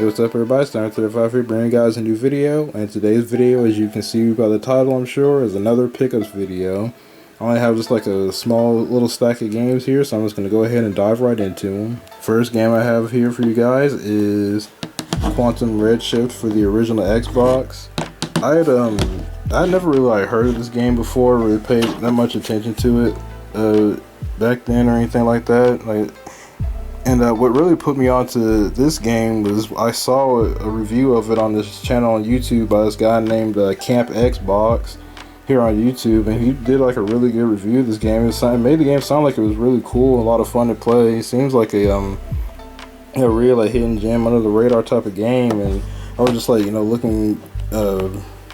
Hey, what's up everybody, it's Time35 here bringing you guys a new video, and today's video, as you can see by the title I'm sure, is another pickups video. I only have just like a small little stack of games here, so I'm just going to go ahead and dive right into them. First game I have here for you guys is Quantum Redshift for the original Xbox. I never really heard of this game before, really paid that much attention to it back then or anything like that. And what really put me onto this game was I saw a review of it on this channel on YouTube by this guy named Camp Xbox here on YouTube, and he did like a really good review of this game. It made the game sound like it was really cool and a lot of fun to play. It seems like a real hidden gem under the radar type of game, and I was just like looking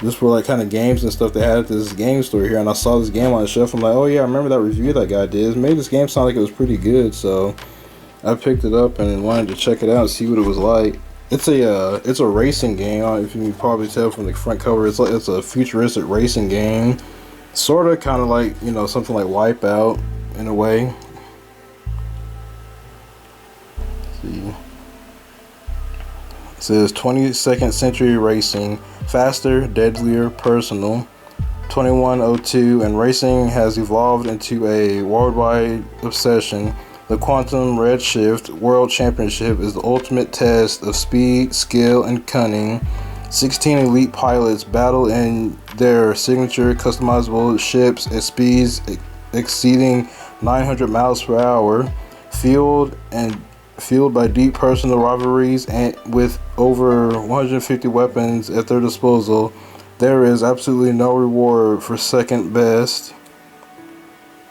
just for like kind of games and stuff they had at this game store here, and I saw this game on the shelf. I'm like, oh yeah, I remember that review that guy did. It made this game sound like it was pretty good, so I picked it up and wanted to check it out and see what it was like. It's a racing game. If you can probably tell from the front cover, it's a futuristic racing game, sort of kind of like something like Wipeout in a way. Let's see, it says 22nd century racing, faster, deadlier, personal. 2102, and racing has evolved into a worldwide obsession. The Quantum Redshift World Championship is the ultimate test of speed, skill, and cunning. 16 elite pilots battle in their signature customizable ships at speeds exceeding 900 miles per hour, fueled by deep personal rivalries, and with over 150 weapons at their disposal. There is absolutely no reward for second best.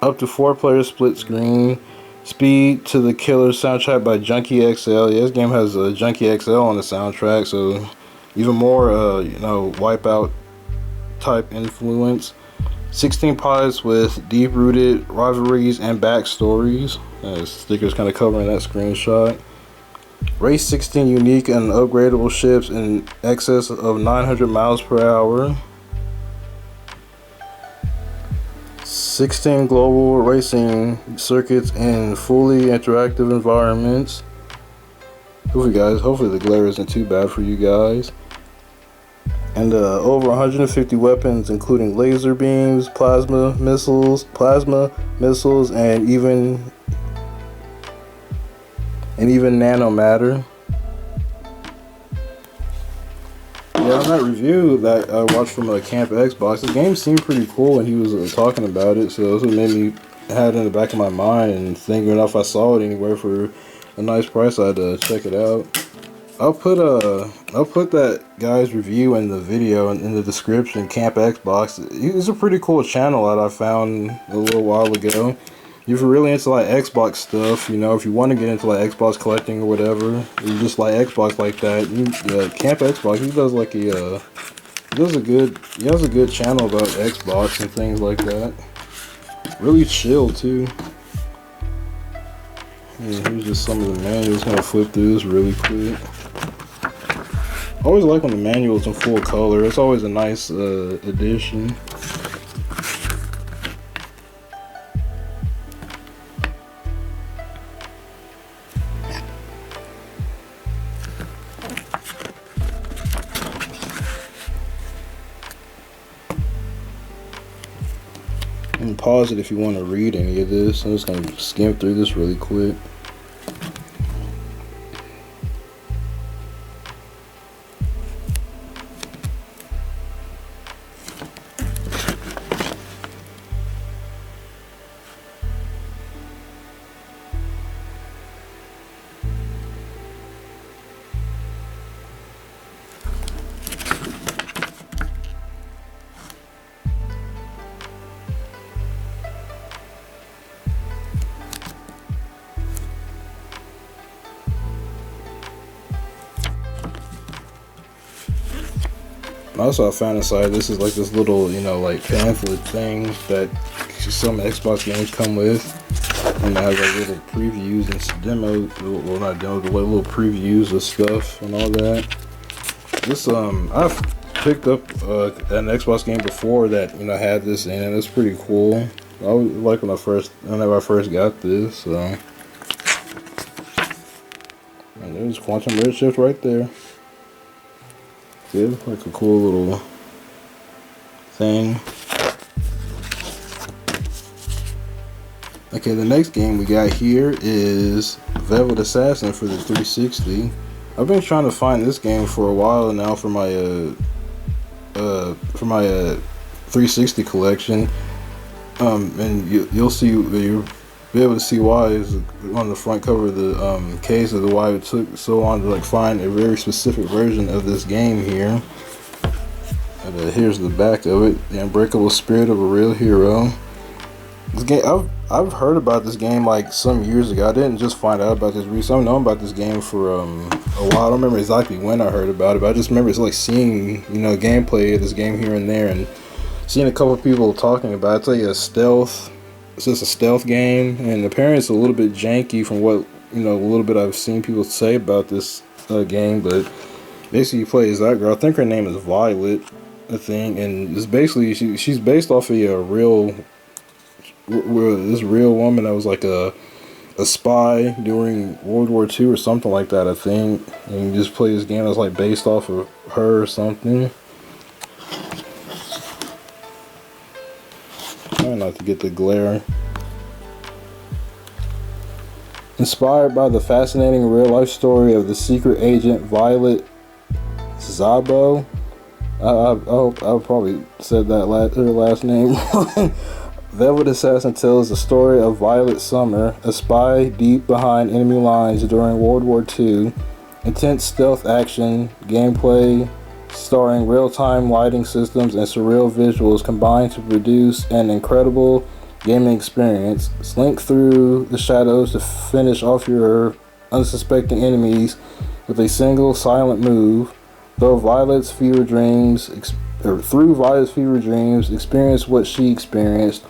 Up to 4-player split screen. Speed to the Killer soundtrack by Junkie XL. Yeah, this game has a Junkie XL on the soundtrack, so even more Wipeout type influence. 16 pilots with deep-rooted rivalries and backstories. Stickers kind of covering that screenshot. Race 16 unique and upgradable ships in excess of 900 miles per hour. 16 global racing circuits in fully interactive environments. Hopefully the glare isn't too bad for you guys. And over 150 weapons, including laser beams, plasma missiles, and even nanomatter. Yeah, on that review that I watched from Camp Xbox, the game seemed pretty cool when he was talking about it, so that's what made me have it in the back of my mind and thinking if I saw it anywhere for a nice price, I'd check it out. I'll put that guy's review in the video in the description. Camp Xbox. It's a pretty cool channel that I found a little while ago. If you're really into like Xbox stuff, if you want to get into like Xbox collecting or whatever, you just like Xbox like that, Camp Xbox, he has a good channel about Xbox and things like that. Really chill too. Yeah, here's just some of the manuals. Gonna flip through this really quick. I always like when the manual's in full color. It's always a nice addition. And pause it if you want to read any of this. I'm just going to skim through this really quick. Also, I found inside this is like this little, like pamphlet thing that some Xbox games come with, and it has like little previews and demos. Well, not demos, but little previews of stuff and all that. This I've picked up an Xbox game before that had this in it. It's pretty cool. I was like whenever I first got this. So, and there's Quantum Redshift right there. Yeah, like a cool little thing. Okay, the next game we got here is Velvet Assassin for the 360. I've been trying to find this game for a while now for my 360 collection. And you'll see, you'll be able to see why is on the front cover of the case of why it took so long to like find a very specific version of this game here. And here's the back of it: the unbreakable spirit of a real hero. This game, I've heard about this game like some years ago. I didn't just find out about this recently. I've known about this game for a while. I don't remember exactly when I heard about it, but I just remember it's like seeing gameplay of this game here and there, and seeing a couple of people talking about it. It's like a stealth. It's just a stealth game, and apparently it's a little bit janky from what a little bit I've seen people say about this game. But basically, you play as that girl. I think her name is Violet, I think, and it's basically she's based off of a real. This real woman that was like a spy during World War II or something like that, I think. And you just play this game that's like based off of her or something. Trying not to get the glare. Inspired by the fascinating real life story of the secret agent Violet Szabo. I hope I probably said that her last name wrong. Velvet Assassin tells the story of Violet Summer, a spy deep behind enemy lines during World War II. Intense stealth action, gameplay starring real-time lighting systems and surreal visuals combine to produce an incredible gaming experience. Slink through the shadows to finish off your unsuspecting enemies with a single silent move. Through Violet's fever dreams, experience what she experienced.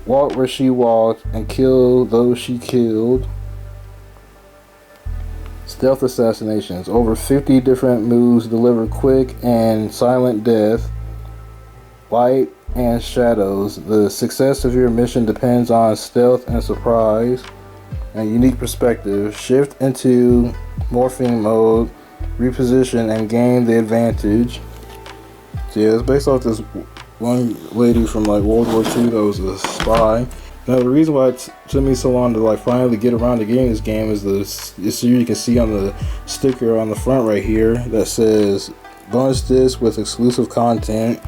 Walk where she walked and kill those she killed. Stealth assassinations. Over 50 different moves deliver quick and silent death. Light and shadows. The success of your mission depends on stealth and surprise and unique perspective. Shift into morphing mode, reposition, and gain the advantage. So yeah, it's based off this one lady from like World War II that was a spy. Now the reason why it took me so long to like finally get around to getting this game is you can see on the sticker on the front right here that says bonus disc with exclusive content.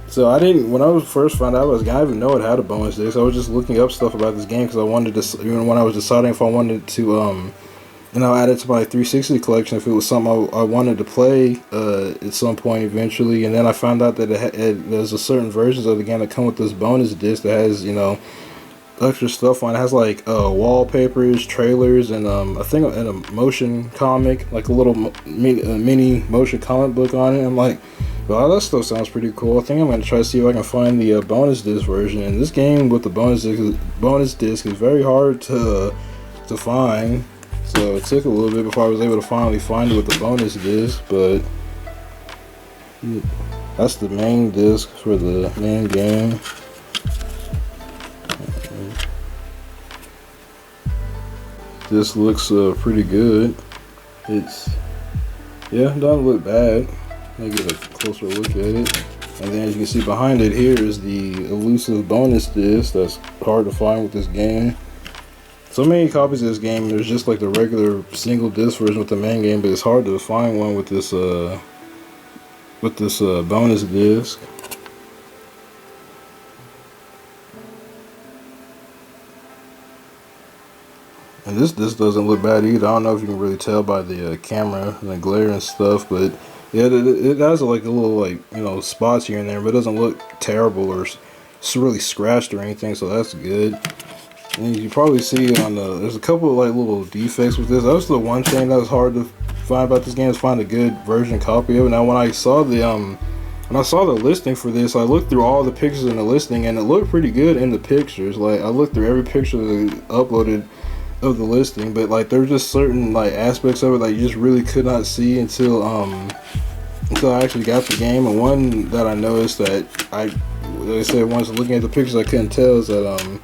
So when I first found out I didn't even know it had a bonus disc. I was just looking up stuff about this game because I wanted to, even when I was deciding if I wanted to add it to my 360 collection if it was something I wanted to play at some point eventually. And then I found out that there's a certain versions of the game that come with this bonus disc that has extra stuff on it. It has like wallpapers, trailers, and I think and a motion comic, like a little mini motion comic book on it. I'm like, well, that stuff sounds pretty cool. I think I'm going to try to see if I can find the bonus disc version. And this game with the bonus disc is very hard to find. So it took a little bit before I was able to finally find it with the bonus disc, but that's the main disc for the main game. This looks pretty good. It doesn't look bad. Let me get a closer look at it. And then as you can see behind it here is the elusive bonus disc that's hard to find with this game. So many copies of this game. There's just like the regular single disc version with the main game, but it's hard to find one with this bonus disc. And this doesn't look bad either. I don't know if you can really tell by the camera and the glare and stuff, but yeah, it has like a little spots here and there, but it doesn't look terrible or really scratched or anything, so that's good. And you can probably see there's a couple of like little defects with this. That was the one thing that was hard to find about this game, is find a good version copy of it. Now when I saw the listing for this, I looked through all the pictures in the listing and it looked pretty good in the pictures. Like I looked through every picture that uploaded of the listing, but like there were just certain like aspects of it that you just really could not see until I actually got the game. And one that I noticed that like I said, once looking at the pictures I couldn't tell is that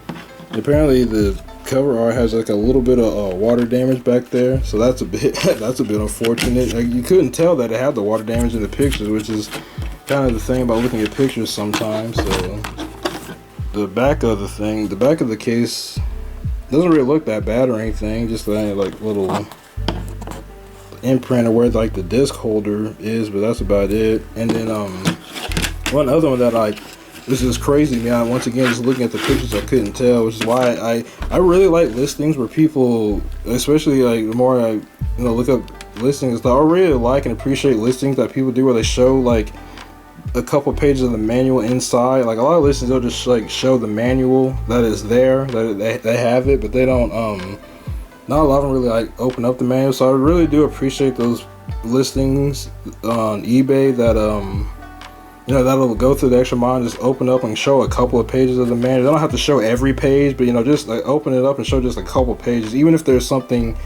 apparently the cover art has like a little bit of water damage back there, so that's a bit that's a bit unfortunate. Like, you couldn't tell that it had the water damage in the pictures, which is kind of the thing about looking at pictures sometimes. So the back of the case doesn't really look that bad or anything. Just like little imprint of where like the disc holder is, but that's about it. And then one other one that this is crazy, man. Once again, just looking at the pictures, I couldn't tell, which is why I really like listings where people, especially like the more I look up listings, I really like and appreciate listings that people do where they show like a couple pages of the manual inside. Like a lot of listings, they'll just like show the manual that is there, that they have it, but they don't. Not a lot of them really like open up the manual. So I really do appreciate those listings on eBay that that'll go through the extra mile and just open up and show a couple of pages of the manual. They don't have to show every page, but just like open it up and show just a couple pages, even if there's something,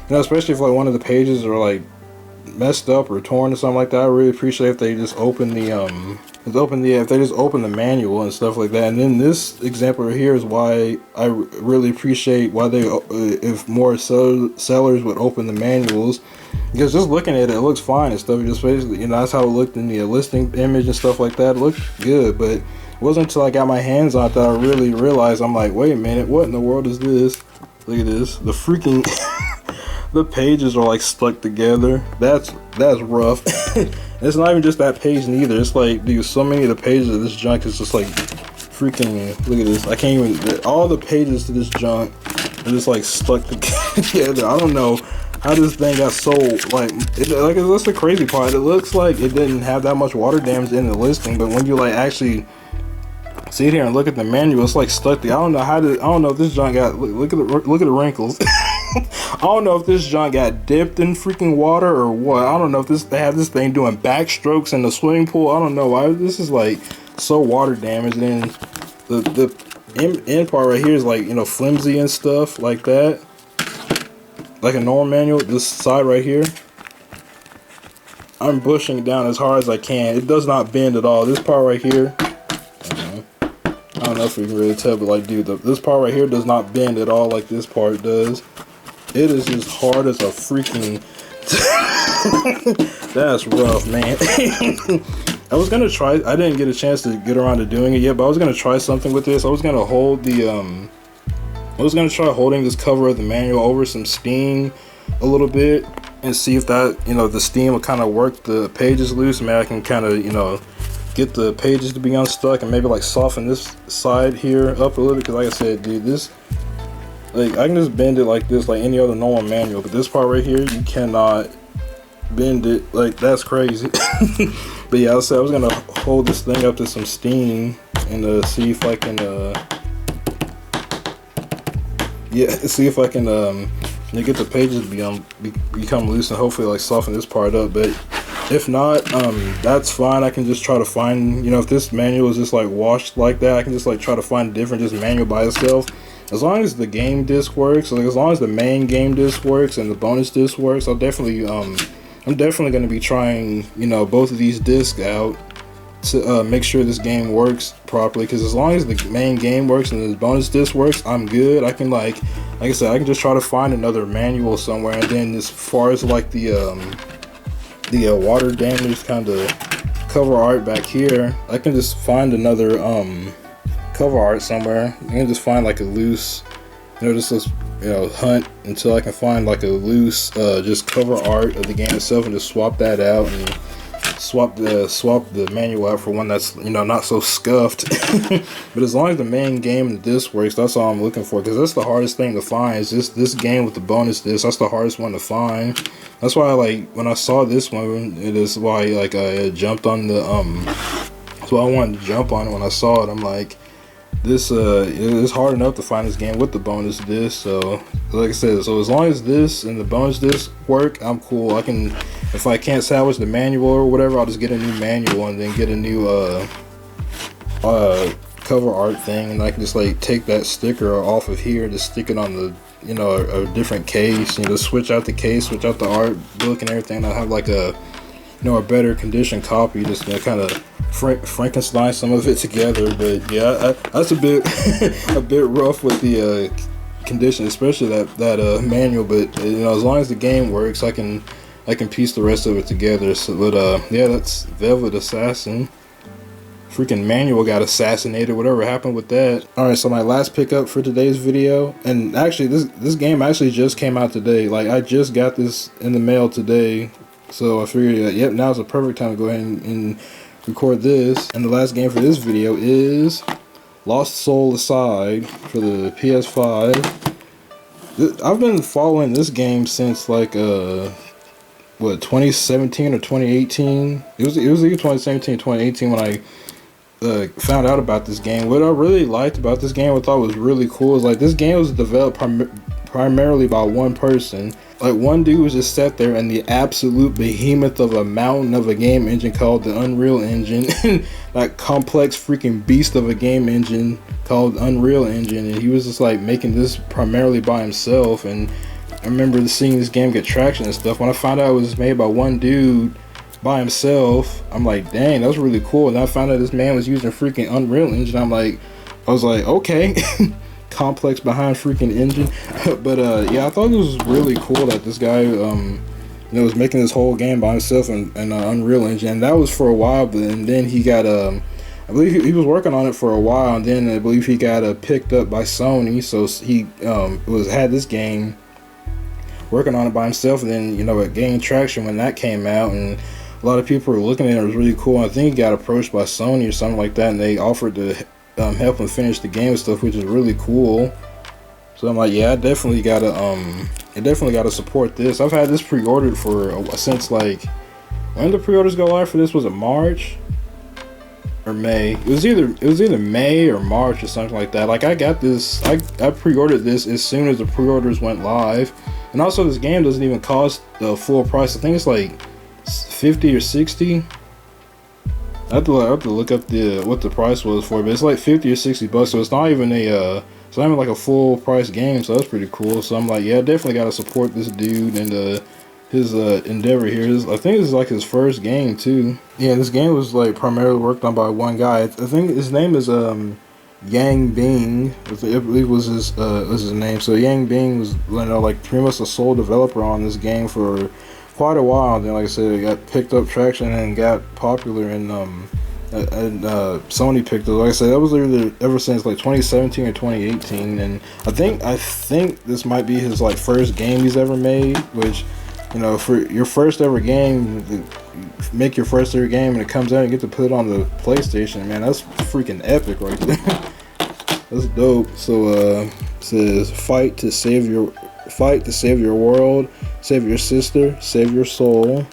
especially if like one of the pages are like messed up or torn or something like that. I really appreciate if they just open the manual and stuff like that. And then this example right here is why I really appreciate why if more sellers would open the manuals, because just looking at it, it looks fine and stuff. Just basically, that's how it looked in the listing image and stuff like that. It looked good, but it wasn't until I got my hands on it that I really realized, I'm like, wait a minute, what in the world is this? Look at this. The freaking the pages are like stuck together. That's rough. It's not even just that page neither. It's like, dude, so many of the pages of this junk is just like freaking, look at this. I can't even, all the pages to this junk are just like stuck together. I don't know how this thing got sold. Like that's the crazy part. It looks like it didn't have that much water damage in the listing, but when you like actually sit here and look at the manual, it's like stuck there. I don't know if this junk got, look at the wrinkles. I don't know if this junk got dipped in freaking water or what. I don't know if they have this thing doing backstrokes in the swimming pool. I don't know why this is like so water damaged. And the end part right here is like flimsy and stuff like that, like a normal manual. This side right here, I'm pushing it down as hard as I can. It does not bend at all. This part right here, I don't know if you can really tell, but like, dude, this part right here does not bend at all like this part does. It is as hard as a freaking that's rough, man. I was gonna try, I didn't get a chance to get around to doing it yet, but I was gonna try something with this. I was gonna hold the I was gonna try holding this cover of the manual over some steam a little bit and see if that, the steam will kind of work the pages loose. Maybe I can kind of, get the pages to be unstuck and maybe like soften this side here up a little bit, because like I said, dude, this, like, I can just bend it like this, like any other normal manual, but this part right here, you cannot bend it. Like, that's crazy. But yeah, I was gonna hold this thing up to some steam and see if I can get the pages become loose and hopefully like soften this part up. But if not, that's fine. I can just try to find, if this manual is just like washed like that, I can just like try to find a different just manual by itself. As long as the game disc works, like as long as the main game disc works and the bonus disc works, I'm definitely going to be trying, both of these discs out to make sure this game works properly. Because as long as the main game works and the bonus disc works, I'm good. I can like I said, I can just try to find another manual somewhere, and then as far as like the water damage kind of cover art back here, I can just find another cover art somewhere. I can just find like a loose, just hunt until I can find like a loose just cover art of the game itself and just swap that out and swap the manual out for one that's not so scuffed. But as long as the main game and the disc works, that's all I'm looking for, because that's the hardest thing to find, is just this game with the bonus disc. That's the hardest one to find. That's why when I saw this one, it is why I jumped on the that's why I wanted to jump on it when I saw it. I'm like, this it's hard enough to find this game with the bonus disc. So like I said, so as long as this and the bonus disc work, I'm cool. I can, if I can't salvage the manual or whatever, I'll just get a new manual and then get a new cover art thing, and I can just like take that sticker off of here, just stick it on the a different case, switch out the case, switch out the art book and everything. I have like a a better condition copy, just kind of Frankenstein some of it together. But yeah, that's a bit a bit rough with the condition, especially that manual. But you know, as long as the game works, I can piece the rest of it together. So, but yeah, that's Velvet Assassin. Freaking manual got assassinated. Whatever happened with that? All right, so my last pickup for today's video, and actually this game actually just came out today. Like I just got this in the mail today, so I figured, yep, now's the perfect time to go ahead and record this. And the last game for this video is Lost Soul Aside for the PS5. I've been following this game since like what, 2017 or 2018. It was either 2017 or 2018 when I found out about this game. What I really liked about this game, what I thought was really cool, is like this game was developed primarily by one person. Like one dude was just sat there in the absolute behemoth of a mountain of a game engine called the Unreal Engine, that complex freaking beast of a game engine called Unreal Engine, and he was just like making this primarily by himself. And I remember seeing this game get traction and stuff. When I found out it was made by one dude by himself, I'm like, dang, that was really cool. And I found out this man was using freaking Unreal Engine. I was like, okay. Complex behind freaking engine. But yeah, I thought it was really cool that this guy you know, was making this whole game by himself in Unreal Engine. And that was for a while, but and then he got I believe he was working on it for a while, and then I believe he got picked up by Sony, so he had this game working on it by himself. And then, you know, it gained traction when that came out, and a lot of people were looking at it. It was really cool. I think he got approached by Sony or something like that, and they offered to help him finish the game and stuff, which is really cool. So I'm like, yeah, I definitely gotta support this. I've had this pre-ordered since, like, when did the pre-orders go live for this? Was it March or May? It was either May or March or something like that. Like, I got this, I pre-ordered this as soon as the pre-orders went live. And also, this game doesn't even cost the full price. I think it's like 50 or 60. I have to look up what the price was for it, but it's like 50 or 60 bucks. So it's not even like a full price game. So that's pretty cool. So I'm like, yeah, I definitely gotta support this dude and his endeavor here. I think this is like his first game too. Yeah, this game was like primarily worked on by one guy. I think his name is Yang Bing, I believe was his name. So Yang Bing was, you know, like pretty much the sole developer on this game for quite a while. Then, like I said, it got picked up traction and got popular, and Sony picked it. Like I said, that was ever since like 2017 or 2018. And I think this might be his like first game he's ever made, which, you know, for your first ever game, make your first ever game and it comes out and you get to put it on the PlayStation, man, that's freaking epic right there. That's dope. So it says fight to save your world, save your sister, save your soul.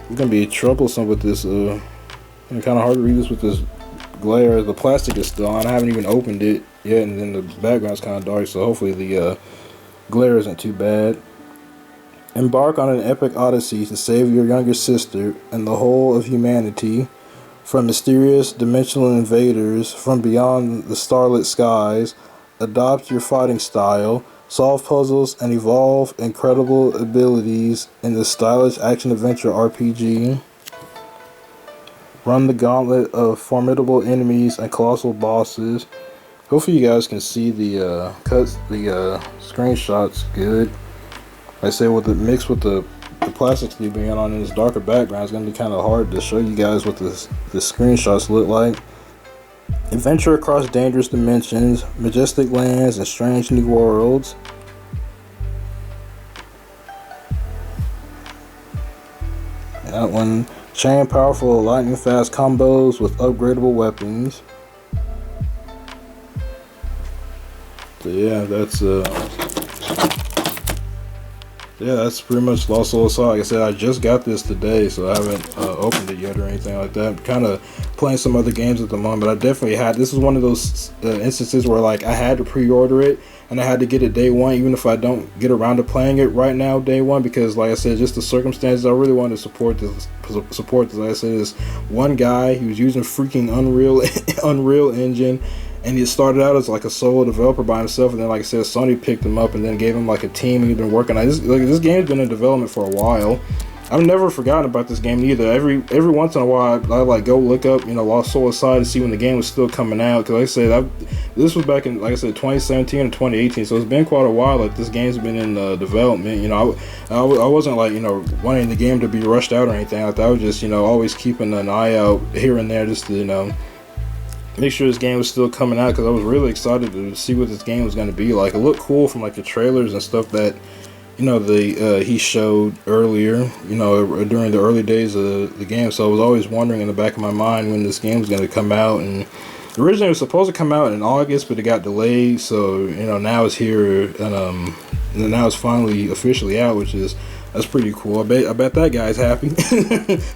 It's gonna be troublesome with this kind of hard to read this with this glare. The plastic is still on. I haven't even opened it yet, and then the background's kind of dark, so hopefully the glare isn't too bad. Embark on an epic odyssey to save your younger sister and the whole of humanity from mysterious dimensional invaders from beyond the starlit skies. Adopt your fighting style, solve puzzles, and evolve incredible abilities in the stylish action-adventure RPG. Run the gauntlet of formidable enemies and colossal bosses. Hopefully you guys can see the screenshots good. Like I said, with the mix with the plastic sleeve being on in this darker background, it's going to be kind of hard to show you guys what the screenshots look like. Adventure across dangerous dimensions, majestic lands, and strange new worlds. That one, chain powerful lightning fast combos with upgradable weapons. So yeah, that's pretty much Lost Soul Aside. Like I said, I just got this today, so I haven't opened it yet or anything like that. I'm kind of playing some other games at the moment, but I definitely had. This is one of those instances where like I had to pre-order it and I had to get it day one, even if I don't get around to playing it right now day one, because like I said, just the circumstances. I really wanted to support this. Like I said, this one guy, he was using freaking Unreal Engine. And he started out as like a solo developer by himself, and then, like I said, Sony picked him up and then gave him like a team, and he's been working on this. Like, this game's been in development for a while. I've never forgotten about this game either. Every once in a while, I like go look up, Lost Soul Aside to see when the game was still coming out. Because like I said, this was back in, like I said, 2017 and 2018. So it's been quite a while. Like this game's been in development. I wasn't like wanting the game to be rushed out or anything like that. I was just always keeping an eye out here and there just to make sure this game was still coming out, because I was really excited to see what this game was going to be like. It looked cool from like the trailers and stuff that he showed earlier, during the early days of the game. So I was always wondering in the back of my mind when this game was going to come out. And originally it was supposed to come out in August, but it got delayed. So now it's here, and now it's finally officially out, that's pretty cool. I bet that guy's happy.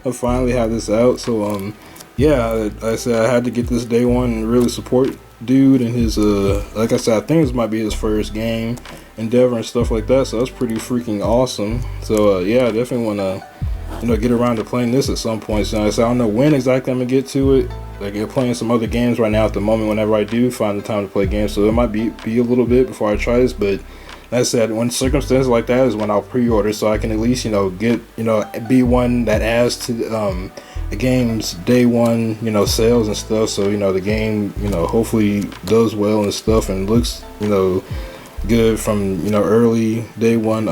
I finally have this out. So yeah, like I said, I had to get this day one and really support dude and his like I said, I think this might be his first game endeavor and stuff like that, so that's pretty freaking awesome. So yeah, I definitely want to get around to playing this at some point. So I don't know when exactly I'm gonna get to it. Like I'm playing some other games right now at the moment whenever I do find the time to play games, so it might be a little bit before I try this. But like I said, when circumstances like that is when I'll pre-order, so I can at least get be one that adds to the game's day one sales and stuff. So the game hopefully does well and stuff and looks good from early day one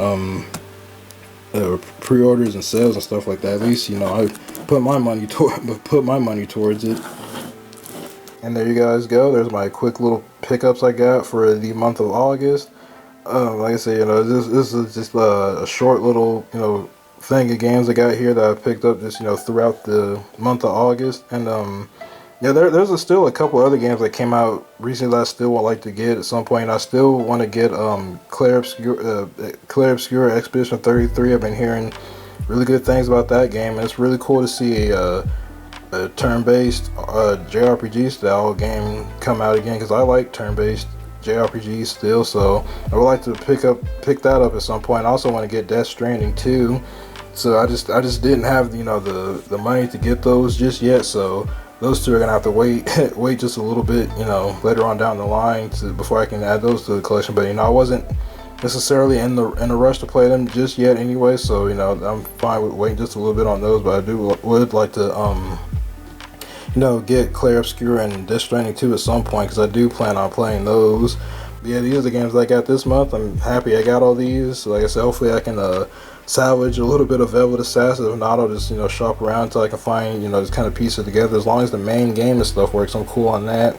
pre-orders and sales and stuff like that. At least I put my money towards it. And there you guys go. There's my quick little pickups I got for the month of August. Like I said, this is just a short little thing of games I got here that I picked up just throughout the month of August. And yeah, there's still a couple other games that came out recently that I still would like to get at some point. I still want to get Clair Obscur Expedition 33. I've been hearing really good things about that game, and it's really cool to see a turn-based JRPG style game come out again, because I like turn-based JRPGs still. So I would like to pick that up at some point. I also want to get Death Stranding too. So I just didn't have the money to get those just yet. So those two are gonna have to wait just a little bit later on down the line before I can add those to the collection. But I wasn't necessarily in a rush to play them just yet anyway. So I'm fine with waiting just a little bit on those. But I would like to get Clair Obscur and Death Stranding 2 at some point, because I do plan on playing those. But yeah, these are the games that I got this month. I'm happy I got all these. Like I said, hopefully I can salvage a little bit of Velvet Assassin. If not, I'll just shop around until I can find just kind of piece it together. As long as the main game and stuff works, I'm cool on that.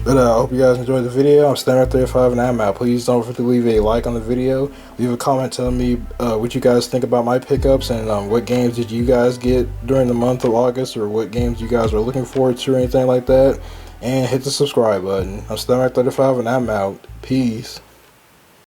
But I hope you guys enjoyed the video. I'm Standard35 and I'm out. Please don't forget to leave a like on the video. Leave a comment telling me what you guys think about my pickups, and what games did you guys get during the month of August, or what games you guys are looking forward to or anything like that. And hit the subscribe button. I'm Standard35 and I'm out. Peace.